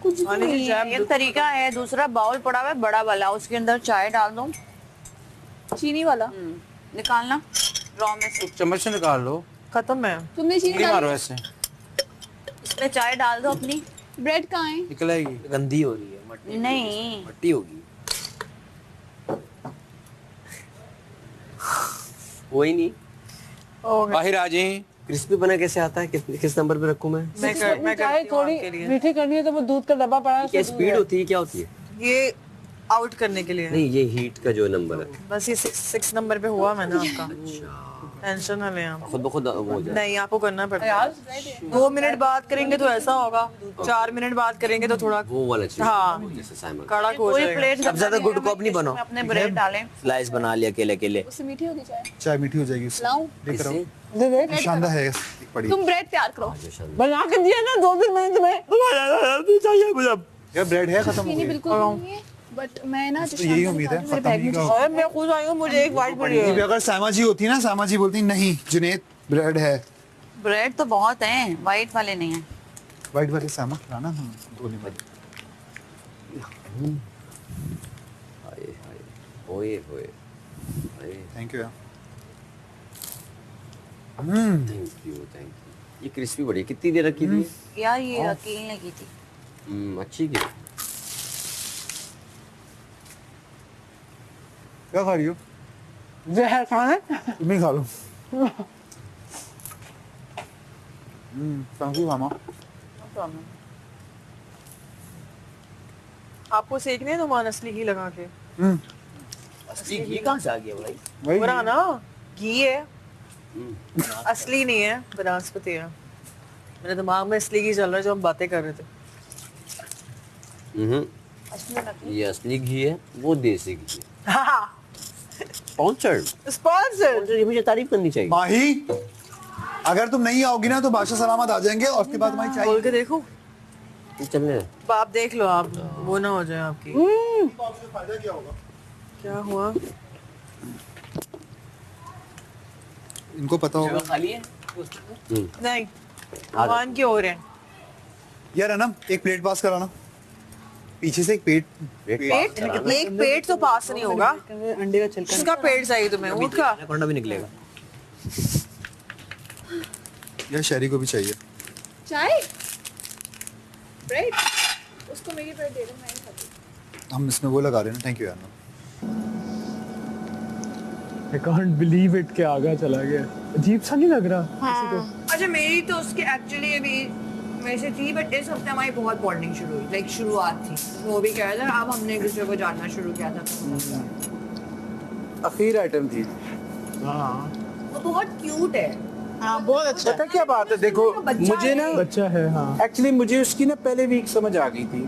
कुछ भी नहीं है। एक तरीका है, दूसरा बाउल पड़ा हुआ है बड़ा वाला, उसके अंदर चाय डाल दो, चीनी वाला निकालना रॉ में से, चम्मच से निकाल लो। खत्म है। तुमने चीनी नहीं मारो डाली? ऐसे, इसमें चाय डाल दो अपनी। ब्रेड कहाँ है? निकल आएगी। गंदी हो रही है, मट्टी नहीं मट्टी होगी। कोई नहीं, बाहर आ जाए। क्रिस्पी बना कैसे आता है? किस नंबर पे रखूं मैं? मैं चाय करती हूँ थोड़ी आपके लिए। मीठी करनी है तो वो दूध का डब्बा पड़ा है क्या उसमें स्पीड होती है, क्या होती है? ये आउट करने के लिए नहीं, ये हीट का जो नंबर है। बस ये 6 नंबर पे हुआ मैंने आपका। टेंशन ना लें आप। खुद ब खुद वो हो जाए। नहीं, आपको करना पड़ता है। 2 मिनट बात करेंगे तो ऐसा होगा, 4 मिनट बात करेंगे तो थोड़ा वो वाला चीज। हाँ। जैसे साइमन कड़क हो पूरी जाएगा। प्लेट अब ज्यादा गुड कॉप नहीं बनो। अपने ब्रेड डालें। स्लाइस बना लिया अकेले अकेले। उससे मीठी होगी चाय। चाय मीठी हो जाएगी उससे। लाऊं? लेकर आओ। इससे दे दे। शानदार है पड़ी। तुम ब्रेड तैयार करो। बना के दिया ना 2 दिन में तुम्हें। यार ब्रेड है खत्म हो चीनी गई। बिल्कुल नहीं है, बट मैं ना तो यही उम्मीद है मेरे खत्म बैग नहीं में का। अरे मैं खुद आई हूँ, मुझे एक वाइट पड़ी है। अगर सामा जी होती ना, सामा जी बोलती नहीं जुनेद ब्रेड है। ब्रेड तो बहुत हैं, वाइट वाले नहीं हैं। वाइट वाले सामा लाना हम धोने वाले। हाय हाय, ओए होए, हाय, थैंक यू यार। Thank you. ये क्रिस्पी बड़ी है। कितनी देर रखी थी? यार ये अकील ने की थी। अच्छी की। क्या खा रही हो? जहर खाना तुम ही खा लो। थैंक यू मामा। आपको सेकने हैं तो असली घी लगा के। असली घी कहाँ से आ गया भाई? वही पूरा ना घी है, असली नहीं है, बनास्पति है। मेरे दिमाग में असली घी चल रहा है जो हम बातें कर रहे थे। ये असली घी है, वो देसी घी है। स्पॉन्सर्ड। स्पॉन्सर। ये मुझे तारीफ करनी चाहिए। माही, अगर तुम नहीं आओगी ना तो बादशाह सलामत आ जाएंगे और उसके बाद तुम्हारी चाय। खोल के देखो, चलने आप देख लो, आप वो ना हो जाए आपकी। फायदा क्या होगा? क्या हुआ? इनको पता होगा। खाली है? नहीं, भगवान की ओर है। यार अनम एक प्लेट पास कराना, पीछे से एक पेट। पेट? एक पेट तो पास नहीं होगा। अंडे का छिलका किसका पेट चाहिए तुम्हें? ऊँट का? कोंडा भी निकलेगा। यार शहरी को भी चाहिए। चाय? ब्रेड? उसको मेरी ब्रेड दे दो, मैं नहीं खाती। हम इसमें वो लगा रहे हैं ना। थैंक यू यार। आई कांट बिलीव इट के आगे चला गया। अजीब सा नहीं लग रहा किसी को? अच्छा, मेरी तो उसकी एक्चुअली अभी मेरे से थी, बट इस हफ्ते हमारी बहुत बॉन्डिंग शुरू हुई, लाइक शुरुआत थी। वो भी कह रहा था, अब हमने एक दूसरे को जानना शुरू किया था। आखिर आइटम थी। वो बहुत क्यूट है। हाँ बहुत अच्छा। पता क्या बात है, देखो मुझे ना बच्चा है हाँ। एक्चुअली मुझे उसकी ना पहले वीक समझ आ गई थी,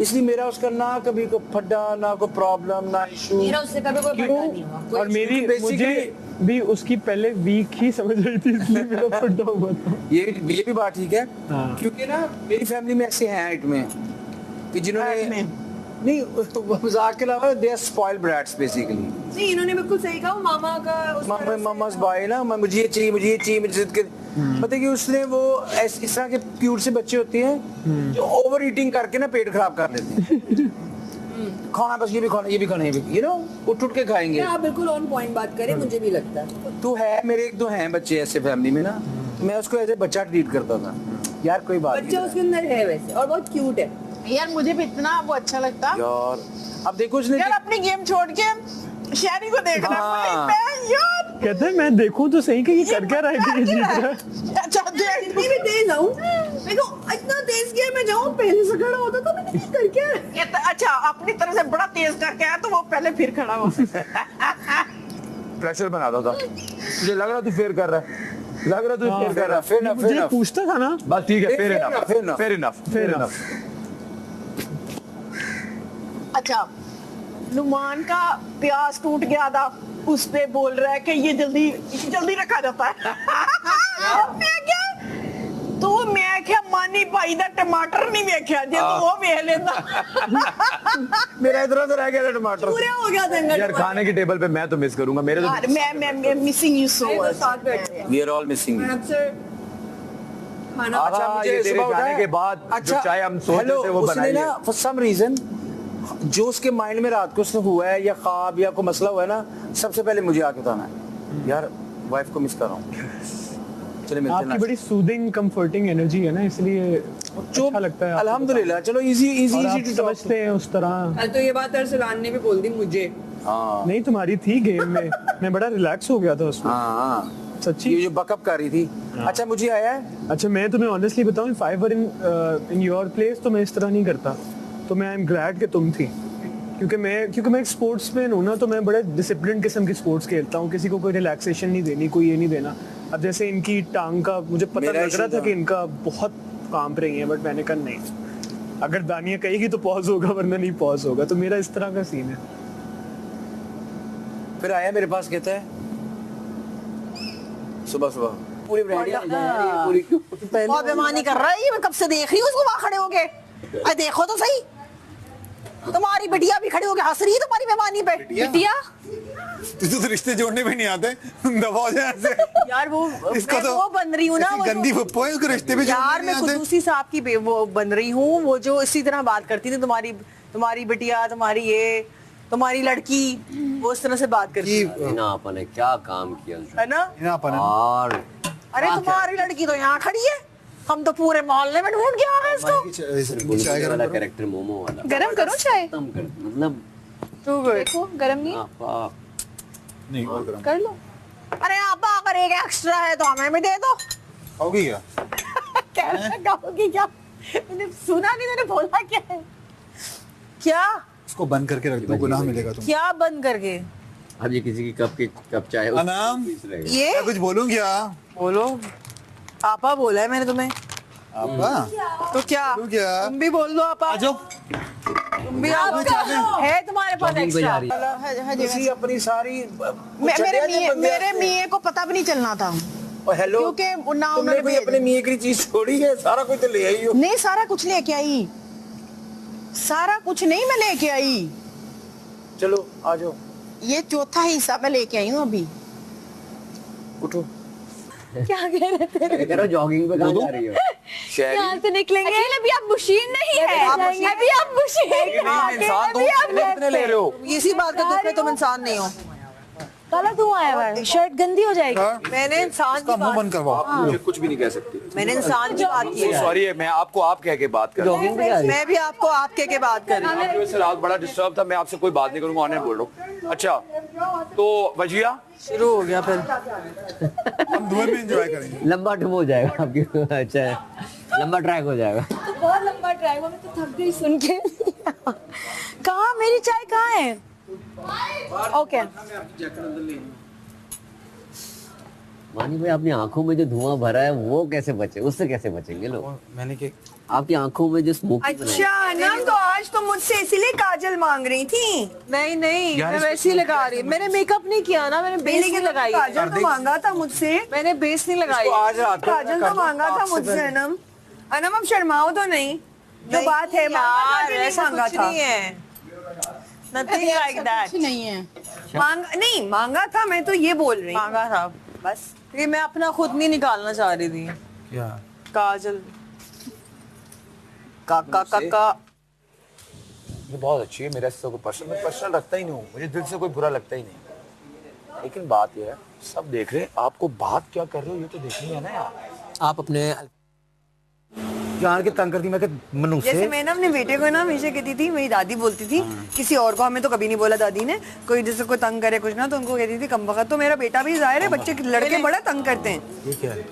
इसलिए मेरा उसका ना कभी को फड्डा, ना कोई प्रॉब्लम, ना इशू। मेरा उससे कभी कोई पता नहीं हुआ। और मेरी basically- मुझे भी उसकी पहले वीक ही समझ रही थी, इसलिए मेरा फटा हुआ था। ये भी बात ठीक है, हाँ। क्योंकि ना मेरी फैमिली में ऐसे हैं हाइट में कि जिन्होंने नहीं, मजाक के अलावा they are spoiled brats basically. नहीं, इन्होंने बिल्कुल सही कहा। वो मामा का उस तरह से- मम्मा's boy ना, मुझे ये चाहिए, मुझे ये चाहिए, मुझे जिद कर। पता है कि उसने वो इस तरह के क्यूट से बच्चे होते हैं जो ओवर ईटिंग करके ना पेट खराब कर लेते हैं। खाना बस ये भी खाना, ये भी खाना, ये भी, यू नो, उठ के खाएंगे। आप बिल्कुल ऑन पॉइंट बात करें, मुझे भी लगता है। तू है, मेरे एक दो हैं बच्चे ऐसे फैमिली में ना, तो मैं उसको ऐसे बच्चा ट्रीट करता था। यार कोई बात बच्चा नहीं उसके अंदर है वैसे, और बहुत क्यूट है। यार मुझे भी इतना वो अच्छा लगता। यार। अब देखो उसने यार अपनी गेम छोड़ के शहरी को देखना हाँ। यार कहते हैं मैं देखूं तो सही कि ये कर क्या रहा है कि ये जीत रहा है। अच्छा, इतनी भी तेज आऊं, देखो इतना तेज किया, मैं जाऊं पहले से खड़ा होता तो मैंने कर क्या ये तो अच्छा अपनी तरफ से बड़ा तेज करके आया तो वो पहले फिर खड़ा हो। प्रेशर बनाता था, मुझे लग रहा तू फेयर कर रहा है, लग रहा तू फेयर कर रहा है। फेयर इनफ, मुझे पूछता था ना। बस ठीक है, fair enough, fair fair enough. अच्छा नुमान का प्याज टूट गया था, उस पे बोल रहा है कि ये जल्दी जल्दी रखा जाता है। मैं क्या तो मैं क्या मानी भाई दा टमाटर नहीं देखा जे तो वो वेख लेता। मेरा इधर उधर रह गया था टमाटर। पूरा हो गया था इनका यार खाने की टेबल पे मैं तो मिस करूंगा, मेरे तो मैं मिसिंग यू सो टमाटर। मच। साथ बैठे हैं। We are all missing. अक्सर खाना अच्छा मुझे ये तेरे सुबह उठा जाने है। के बाद जो चाय हम सोचते हेलो, थे वो उसने बनाई ना है। फॉर सम रीजन जो उसके माइंड में रात को उसने हुआ है या ख्वाब या कोई मसला हुआ है ना, सबसे पहले मुझे आके बताना है यार वाइफ को मिस कर रहा हूँ, चले मिलते आपकी हैं बड़ी सूदिंग कंफर्टिंग एनर्जी है ना, इसलिए अच्छा लगता है आपको। अल्हम्दुलिल्लाह। चलो इजी इजी और आप इजी टू समझते हैं उस तरह। कल तो ये बात अरसलान ने भी बोल दी मुझे। हाँ नहीं तुम्हारी थी गेम में, मैं बड़ा रिलैक्स हो गया था उसमें हाँ सच्ची। ये जो बकअप कर रही थी। अच्छा मुझे आया है, अच्छा मैं तुम्हें ऑनेस्टली बताऊं, if I were in your place तो मैं इस तरह नहीं करता। तो मैं आई एम ग्लैड कि तुम थी, क्योंकि मैं एक स्पोर्ट्समैन हूं ना, तो मैं बड़े डिसिप्लिन किस्म की स्पोर्ट्स खेलता हूं, किसी को कोई रिलैक्सेशन नहीं देनी, कोई ये नहीं देना। अब जैसे इनकी टांग का मुझे पता मेरा लग रहा issue था कि इनका बहुत कांप रही है, बट मैंने कहा नहीं, अगर दानिया कहेगी तो पॉज होगा, वरना नहीं पॉज होगा। तो मेरा इस तरह का सीन है। फिर आया मेरे पास कहता है सुबह सुबह पूरी बहुत बेमानी कर रहा है ये, मैं कब से देख रही हूँ उसको वहाँ खड़े होके। अरे देखो तो सही, तुम्हारी बिटिया भी खड़ी होके हंस रही है तुम्हारी बेमानी पे। बिटिया तुझे तो रिश्ते जोड़ने भी नहीं आते, दबा हो जाए ऐसे। यार वो इसका मैं तो वो बन रही हूँ ना, ऐसी वो गंदी फुप्पो है, उसको रिश्ते भी यार जोड़ने मैं नहीं आते। खुदूसी साहब की वो बन रही हूँ, वो जो इसी तरह बात करती थी, तुम्हारी बिटिया, तुम्हारी ये, तुम्हारी लड़की, वो इस तरह से बात करती है इना अपन ने क्या काम किया है ना। यहाँ पर है। और अरे तुम्हारी लड़की तो यहाँ खड़ी है, हम तो पूरे मोहल्ले में ढूंढ के आ रहे हैं इसको। बुलबुल वाला कैरेक्टर मोमो वाला गरम करो चाय। खत्म कर, मतलब देखो गरम नहीं है? आपा नहीं और गरम कर लो। अरे आप अगर एक एक्स्ट्रा है तो हमें भी दे दो। होगी क्या? क्या कहोगी क्या? मैंने सुना नहीं, मैंने बोला क्या है? क्या इसको बंद करके रख दो, गुनाह मिलेगा तुम। क्या बंद करके? अब ये किसी की कप चाय हो अनाम ये मैं कुछ बोलूं क्या? बोलो। आपा बोला है मैंने तुम्हें, आपा तो क्या बोलूं क्या? तुम भी बोल दो आपा। आ जाओ। तुम भी आप है तुम्हारे पास Jogging पे जा रही एक्स्ट्रा? किसी अपनी सारी मेरे मियाँ को पता भी नहीं चलना था, हेलो क्योंकि ना तुमने उन्होंने कोई अपने मियाँ की चीज छोड़ी है, सारा कुछ तो ले आई हो। नहीं सारा कुछ लेके आई, सारा कुछ नहीं मैं लेके आई, चलो आ जाओ ये चौथा हिस्सा मैं लेके आई हूँ अभी। उठो। क्या कह रहे थे? कह रहा जॉगिंग पे कहाँ जा रही हो? यहाँ से निकलेंगे। अभी आप मुशीर नहीं है, अभी आप मुशीर इंसान कितने ले रहे हो? इसी बात का दुख है तुम इंसान नहीं हो। काला धुआं आया हुआ है, शर्ट गंदी हो जाएगी। मैंने इंसान की इसका मुंह बात, बंद करवाओ। मुझे कुछ भी नहीं कह सकती। मैंने इंसान की बात की है। सॉरी है, मैं आपको आप कह के बात कर रहा हूँ। जॉगिंग पे जा रही मैं भी आपको आप कह के बात कर रही हूँ। आपकी वजह से रात बड़ा डिस्टर्ब था, मैं आपसे कोई बात नहीं करूंगा, ऑनलाइन बोल रहा हूँ। अच्छा तो वजिया शुरू हो गया फिर। हम धुएं में एंजॉय करेंगे। लंबा टूब हो जाएगा आपकी। अच्छा है, लंबा ट्रैक हो जाएगा। तो बहुत लंबा ट्रैक हुआ, मैं तो थक गई सुन के। कहाँ मेरी चाय कहाँ है? ओके मानी भाई, अपनी आंखों में जो धुआं भरा है वो कैसे बचे, उससे कैसे बचेंगे लोग? मैंने क्या आपकी आंखों में जो स्मोकी अच्छा अनम, तो आज तो मुझसे इसीलिए काजल मांग रही थी। नहीं नहीं मैं वैसे ही लगा रही, मैंने मेकअप नहीं किया ना, मैंने बेस नहीं लगाई। काजल तो मांगा था मुझसे, मैंने बेस नहीं लगाई। आज रात को काजल तो मांगा था मुझसे अनम। अनम अब शर्माओ तो नहीं, जो बात है यार नहीं ऐसा मांगा कुछ था। नहीं है, नथिंग लाइक दैट। नहीं है। नहीं मांगा था, मैं तो ये बोल रही हूँ मांगा था बस। ये मैं अपना खुद नहीं निकालना चाह रही थी। क्या काजल काका ये बहुत अच्छी है, मेरा इससे कोई पर्सनल रखता ही नहीं हूँ, मुझे दिल से कोई बुरा लगता ही नहीं। लेकिन बात यह है, सब देख रहे हैं, आपको बात क्या कर रहे हो ये तो देखनी है ना यार। आप अपने जान के तंग कर दी मैं मनु जैसे से। मैं ना अपने बेटे को ना हमेशा कहती थी, मेरी दादी बोलती थी, किसी और को हमें तो कभी नहीं बोला दादी ने, कोई जैसे कोई तंग करे कुछ ना तो उनको कहती थी कम वक्त। तो मेरा बेटा भी जाहिर है, बच्चे लड़के बड़ा तंग करते हैं। ये क्या है?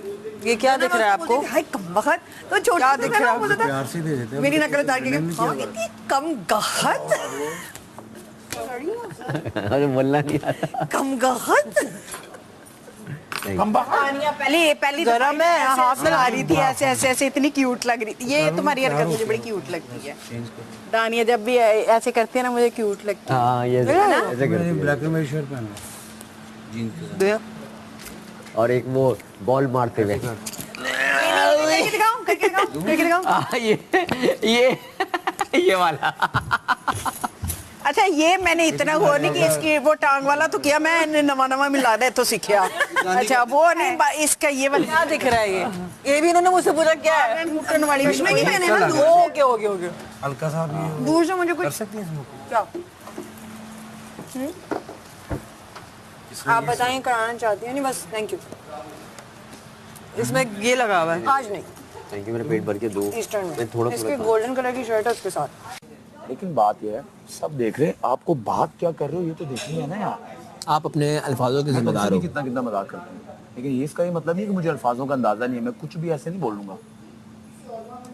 ये क्या दिख रहा है आपको? हाय कम वक्त, तो छोटा दिख रहा है, प्यार से दे देते हैं। मेरी नकल उतार के हाँ, इतनी कम गहत, अरे बोलना नहीं आता। कम गहत। पहली गरम है, हाथ लगा रही थी ऐसे ऐसे ऐसे, इतनी क्यूट लग रही थी। ये तुम्हारी हरकत मुझे बड़ी क्यूट लगती है। दानिया जब भी ऐसे करती है ना मुझे क्यूट लगती है। हाँ ये ऐसे करती है। ब्लैक एंड व्हाइट शर्ट पहना जीन्स और एक वो बॉल मारते हुए। करके दिखाऊं, करके दिखाऊं, करके दिखाऊं। ये वाला। अच्छा ये मैंने इतना वो नहीं कि इसकी वो टांग वाला तो किया, मैं नवा नवा मिला दे तो सीखिया। अच्छा वो नहीं इसका ये वाला क्या दिख रहा है ये भी इन्होंने मुझसे पूछा क्या है घुटन वाली चश्मे की पहने ना दूर ओके हल्का सा भी दूर से मुझे कर कुछ सकती हैं इसमें? क्या आप बताएं कराना चाहती हैं नहीं बस थैंक यू इसमें ये लगा हुआ है आज नहीं थैंक यू, मेरे पेट भर के दो। ईस्टर्न मैं में थोड़ा इसके थोड़ा गोल्डन कलर की शर्ट है उसके साथ लेकिन बात यह है सब देख रहे हैं आपको बात क्या कर रहे हो ये तो देखनी है ना यार। आप अपने अल्फाजों के मैं जिम्मेदार तुमसे हो। भी कितना कितना मजाक करता हूँ लेकिन ये इसका ये मतलब नहीं कि मुझे अल्फाजों का अंदाजा नहीं है, मैं कुछ भी ऐसे नहीं बोलूंगा।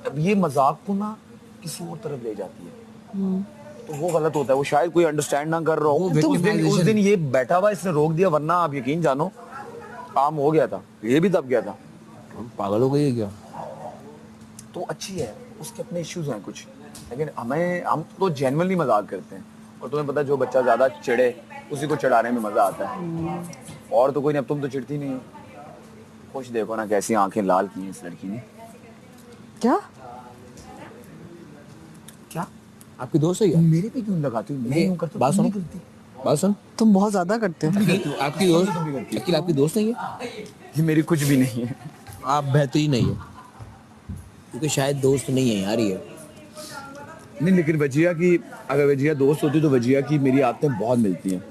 अब ये मजाक को ना किसी और तरफ ले जाती है तो वो गलत होता है, वो शायद कोई अंडरस्टैंड ना कर रहा हो। तो उस दिन ये बैठा हुआ इसने रोक दिया, वरना आप यकीन जानो काम हो गया था, ये भी दब गया था। पागल हो गई क्या? तो अच्छी है, उसके अपने इश्यूज हैं कुछ, लेकिन हम तो जेन्युइनली मजाक करते हैं। और तुम्हें पता है जो बच्चा ज्यादा चिढ़े उसी को चिढ़ाने में मजा आता है। और तो कोई नहीं, अब तुम तो चिढ़ती नहीं हो। कुछ देखो ना कैसी आंखें लाल की हैं इस लड़की ने। क्या क्या आपकी दोस्त है क्या? मेरे पे क्यों लगाती हो? मैं यूं करता बात सुनो, बात सुन। तुम बहुत ज्यादा करते हो। आपकी दोस्त अखिल आपकी दोस्त नहीं है? ये मेरी कुछ भी नहीं है। आप बेहतरीन नहीं है, क्योंकि शायद दोस्त नहीं है यार ये। नहीं लेकिन वजिया की, अगर वजिया दोस्त होती तो वजिया की मेरी आदतें बहुत मिलती हैं।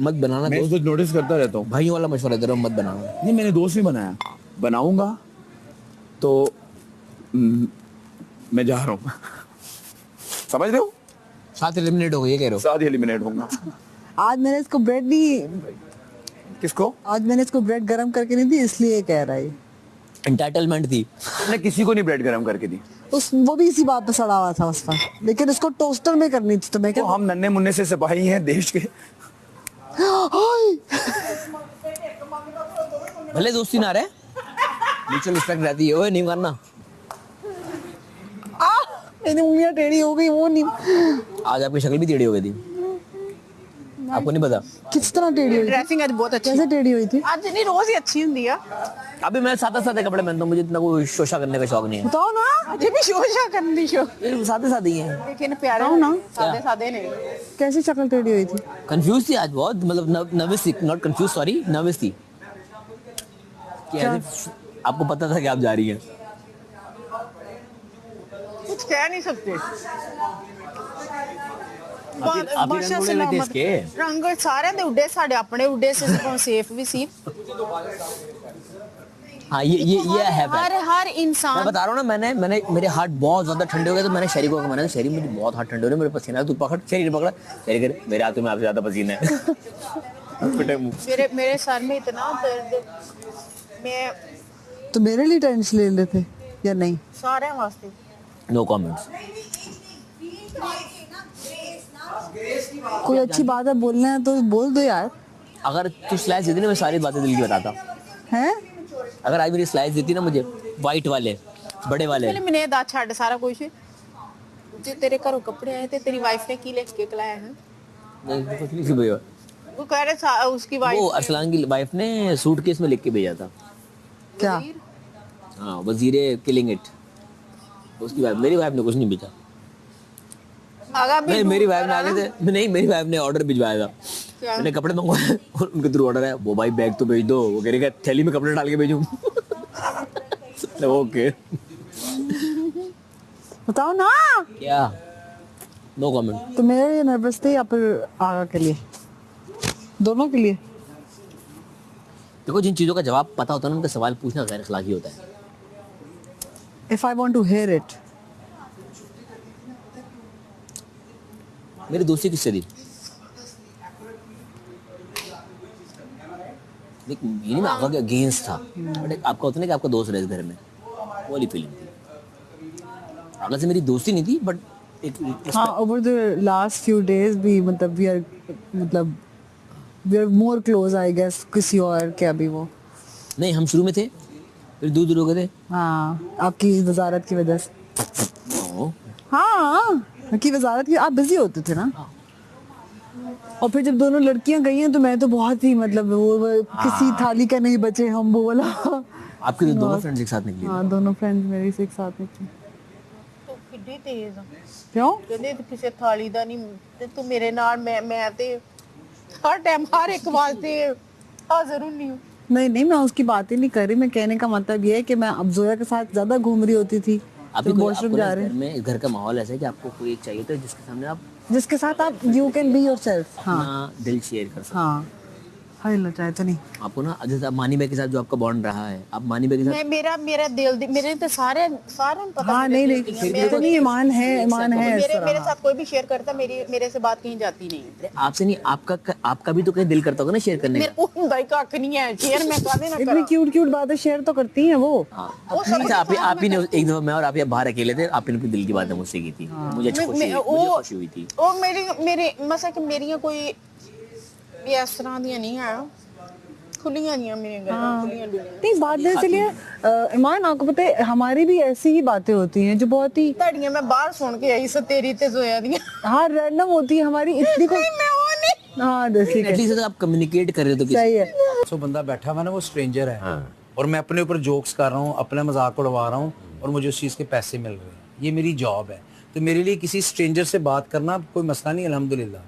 मत बनाना मैं दोस्त, इसको नोटिस करता रहता हूँ। भाइयों वाला मशवरा दे रहा हूँ, मत बनाना। नहीं मैंने दोस्त नहीं बनाया, बनाऊंगा तो मैं जा रहा हूँ। समझ रहे हो? 7 एलिमिनेट हो गए ये कह रहे हो? साथ ही एलिमिनेट होऊंगा। आज मैंने इसको ब्रेड नहीं, किसको? आज मैंने इसको ब्रेड गरम करके नहीं दी इसलिए ये कह रहा है। एंटाइटलमेंट थी। मैंने किसी को नहीं ब्रेड गरम करके दी। वो भी इसी बात पे सड़ा हुआ था उस पर, लेकिन इसको टोस्टर में करनी थी तो मैं तो क्या। हम नन्हे मुन्ने से सिपाही हैं देश के। भले दोस्ती ना रहे, म्यूचुअल रिस्पेक्ट रहती है। ओए नहीं करना, मेरी उंगलियां टेढ़ी हो गई। वो नहीं, आज आपकी शक्ल भी टेढ़ी हो गई थी, आपको नहीं पता? किस तरह टेढ़ी हुई थी? ड्रेसिंग आज बहुत अच्छी कैसे टेढ़ी हुई थी? आज नहीं रोज ही अच्छी हुंदी है। अभी मैं सादा सादे कपड़े पहनता हूँ, मुझे इतना कोई शोशा करने का शौक नहीं है। बताओ ना। अजे भी शोशा करनी शो, ये सादे सादे ही हैं। लेकिन प्यारे बताओ ना। सादे सादे ने। कैसी शक्ल टेढ़ी हुई थी? कंफ्यूज थी आज बहुत, मतलब नर्वस थी, नॉट कंफ्यूज, सॉरी नर्वस थी कि आपको पता था कि आप जा रही हैं। कुछ कह नहीं सकते। आप ही रंग उड़े देश के। रंग सारे दे उड़े, साडे अपने उड़े से सेफ भी सी। हाँ ये है हर हर मैं इंसान बता रहा हूँ ना, मैंने मेरे हाथ बहुत ज्यादा ठंडे हो गए तो मैंने शरीर को मना, शरीर मुझे बहुत हाथ ठंडे हो रहे, मेरे पसीना, तू पकड़ शरीर पकड़ा, शरीर कर, मेरे हाथों में आपसे ज्यादा पसीना है। फटे मुंह। मेरे सर में इतना दर्द, मैं तो मेरे लिए टेंशन ले लेते या नहीं? सारे वास्ते नो कमेंट्स। कोई अच्छी बात है बोलना है तो बोल दो यार। अगर तू स्लाइस देती ना, मैं सारी बातें दिल की बताता। हैं? अगर आज मेरी स्लाइस देती ना मुझे, वाइट वाले बड़े वाले, चल मैंने दा छड़ सारा कुछ। जो तेरे घरों कपड़े आए थे तेरी वाइफ ने की लेके लाया है? कुछ नहीं भेजा। वो कह रहे उसकी वो वाइफ अरसलान की वाइफ ने सूटकेस में लिख के भेजा था। क्या? हाँ, वजीरे किलिंग इट। उसकी वाइफ, मेरी वाइफ ने कुछ नहीं भेजा। आगा भी नहीं मेरी वाइफ ने आगे थे, नहीं मेरी वाइफ ने ऑर्डर भिजवाया था। क्या? मैंने कपड़े मंगवाए और उनके थ्रू ऑर्डर है, वो भाई बैग तो भेज दो, वो कह रही है थैली में कपड़े डाल के भेजूं। ओके बताओ ना। क्या? No comment. तो मेरे लिए नर्वस थे या फिर आगा के लिए? दोनों के लिए। देखो जिन चीजों का जवाब पता होता है ना, उनका सवाल पूछना गैर अखलाकी होता है। If I want to hear it. मेरी दोस्ती किससे थी? देख मेरी में आगा के अगेंस्ट था, बट आपका होता ना कि आपका दोस्त रहे घर में, वो वाली फीलिंग थी। आगा से मेरी दोस्ती नहीं थी, बट एक हाँ, over the last few days भी मतलब we are more close I guess किसी और के अभी वो। नहीं हम शुरू में थे, फिर दूर दूर हो गए थे। हाँ, आपकी वजारत की वजह से। ओ, हाँ, की वजारत की, आप बिजी होते थे ना। और फिर जब दोनों लड़कियां गई हैं तो मैं तो बहुत ही मतलब वो किसी थाली का नहीं बचे हम, वो बोला। आपके तो दोनों फ्रेंड्स एक साथ निकली। हाँ, दोनों फ्रेंड्स मेरी से एक साथ निकली। तो किड्डी तेज आ। क्यों? कहते किसी थाली दा नहीं ते तू मेरे नाल मैं ते हर टाइम हर एक वास्ते हाजिर हूँ नहीं हूँ। नहीं मैं उसकी बात ही नहीं कर रही। मैं कहने का मतलब ये है कि मैं अब जोया के साथ ज्यादा घूम रही होती थी। अभी तो कोई वॉशरूम आपको जा ना रहे घर में घर का माहौल ऐसा है कि आपको कोई एक चाहिए तो जिसके सामने आप जिसके साथ आप यू कैन बी योरसेल्फ। हाँ अपना दिल शेयर कर सकते हाँ हिलना चाहे तो नहीं। हो। आपको ना जैसे आप मानी भाई के साथ जो आपका बॉन्ड रहा है, आप मानी भाई के साथ मेरा दिल मेरे तो सारे पता हाँ मेरे नहीं दिल नहीं दियां। तो नहीं ईमान है इस मेरे तरह। साथ कोई भी शेयर करता मेरे से बात कहीं जाती नहीं। अरे आपसे नहीं, आपका भी तो कहीं दिल करता होगा ना शेयर करने मेरे का। को ਹੁੰਦਾ ही कख नहीं है शेयर मैं कादे ना इतनी क्यूट बातें शेयर तो करती हैं वो। हाँ, अच्छा, आप ही ने एक दफा मैं और आप बाहर अकेले थे, आप इनकी दिल की बातें मुझसे की थी, मुझे खुशी हुई थी। ਉਹ ਮੇਰੇ ਮਸਾ ਕਿ ਮੇਰੀਆਂ ਕੋਈ ਵੀ ਇਸ ਤਰ੍ਹਾਂ ਦੀਆਂ ਨਹੀਂ ਹੈ खुलियां नहीं मेरी गल्लां खुलियां डुलियां। नहीं बात दरअसल ये ईमान आपको पता है हमारी भी ऐसी ही बातें होती हैं जो बहुत ही ਤੁਹਾਡੀਆਂ मैं बाहर सुन के आई स तेरी ते जोया ਦੀਆਂ। हाँ रैंडम होती है हमारी इतनी को मैं वो नहीं। हाँ ठीक है एटलीस्ट आप कम्युनिकेट कर रहे हो तो किसी सही है। सो बंदा बैठा हुआ ना वो स्ट्रेंजर है और मैं अपने ऊपर जोक्स कर रहा हूँ, अपना मजाक उड़वा रहा हूँ और मुझे उस चीज़ के पैसे मिल रहे हैं। ये मेरी जॉब है, तो मेरे लिए किसी स्ट्रेंजर से बात करना कोई मसला नहीं, अल्हम्दुलिल्लाह।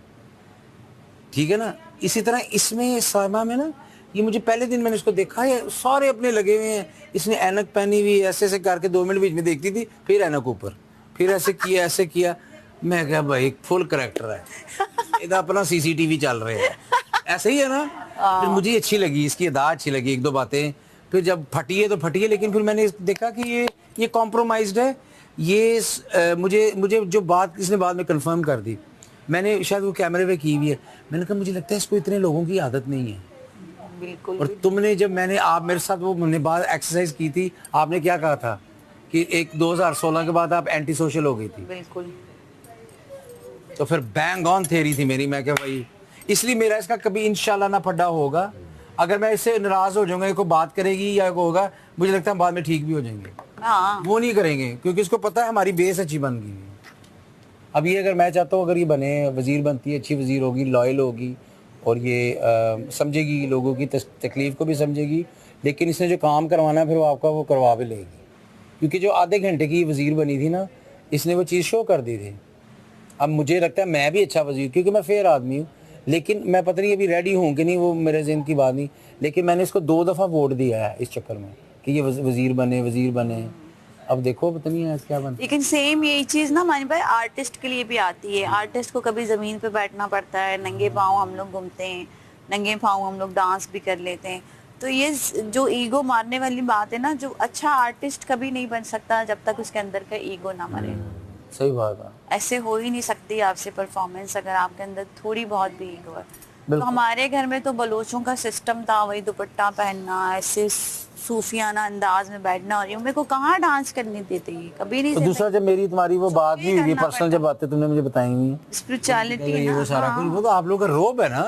ठीक है ना। इसी तरह इसमें सामा में ना, ये मुझे पहले दिन मैंने इसको देखा है, सारे अपने लगे हुए हैं, इसने ऐनक पहनी हुई ऐसे ऐसे करके 2 मिनट बीच में देखती थी, फिर ऐनक ऊपर, फिर ऐसे किया। मैं क्या भाई फुल करैक्टर है, इधर अपना CCTV चल रहे हैं, ऐसे ही है ना। फिर मुझे अच्छी लगी इसकी अदा, अच्छी लगी, एक दो बातें। फिर जब फटी है तो फटी है, लेकिन फिर मैंने देखा कि ये कॉम्प्रोमाइज्ड है। ये मुझे जो बात इसने बाद में कंफर्म कर दी, मैंने शायद वो कैमरे पे की हुई है। मैंने कहा मुझे लगता है इसको इतने लोगों की आदत नहीं है। बिल्कुल। और तुमने जब आप मेरे साथ वो हमने बाद एक्सरसाइज की थी, आपने क्या कहा था कि 2016 के बाद आप एंटी सोशल हो गई थी। बिल्कुल। तो फिर बैंग ऑन थ्योरी थी मेरी। मैं क्या भाई, इसलिए मेरा इसका कभी इंशाल्लाह ना फड्डा होगा। अगर मैं इससे नाराज हो जाऊंगा, कोई बात करेगी या कोई होगा, मुझे लगता है बाद में ठीक भी हो जाएंगे। हाँ। वो नहीं करेंगे क्योंकि उसको पता है हमारी बेस अच्छी बन गई है। अब ये अगर मैं चाहता हूँ, अगर ये बने वजीर बनती है, अच्छी वजीर होगी, लॉयल होगी और ये समझेगी, लोगों की तकलीफ को भी समझेगी, लेकिन इसने जो काम करवाना है फिर वो आपका वो करवा भी लेगी। क्योंकि जो आधे घंटे की वजीर बनी थी ना, इसने वो चीज़ शो कर दी थी। अब मुझे लगता है मैं भी अच्छा वजीर, क्योंकि मैं फेयर आदमी हूँ, लेकिन मैं पता नहीं अभी रेडी हूँ कि नहीं, वो मेरे ज़हन की बात नहीं। लेकिन मैंने इसको 2 दफ़ा वोट दिया है इस चक्कर में कि ये वजीर बने। अब देखो पता नहीं है क्या बनता। लेकिन सेम यही चीज ना मानी भाई आर्टिस्ट के लिए भी आती है। आर्टिस्ट को कभी जमीन पे बैठना पड़ता है, नंगे पाँव हम लोग घूमते हैं, नंगे पाँव हम लोग डांस भी कर लेते हैं। तो ये जो ईगो मारने वाली बात है ना, जो अच्छा आर्टिस्ट कभी नहीं बन सकता जब तक उसके अंदर का ईगो ना मरे। सही बात है। ऐसे हो ही नहीं सकती आपसे परफॉर्मेंस अगर आपके अंदर थोड़ी बहुत भी ईगो है। तो हमारे घर में तो बलोचों का सिस्टम था, वही दुपट्टा पहनना, ऐसे सूफियाना अंदाज में बैठना, और मेरे को कहाँ डांस करने देते ये कभी नहीं। तो दूसरा जब मेरी तुम्हारी वो बात नहीं हुई, पर्सनल जब बातें तुमने मुझे बताई हुई, स्पिरिचुअलिटी वो सारा कुछ वो तो आप लोग का रोब है ना।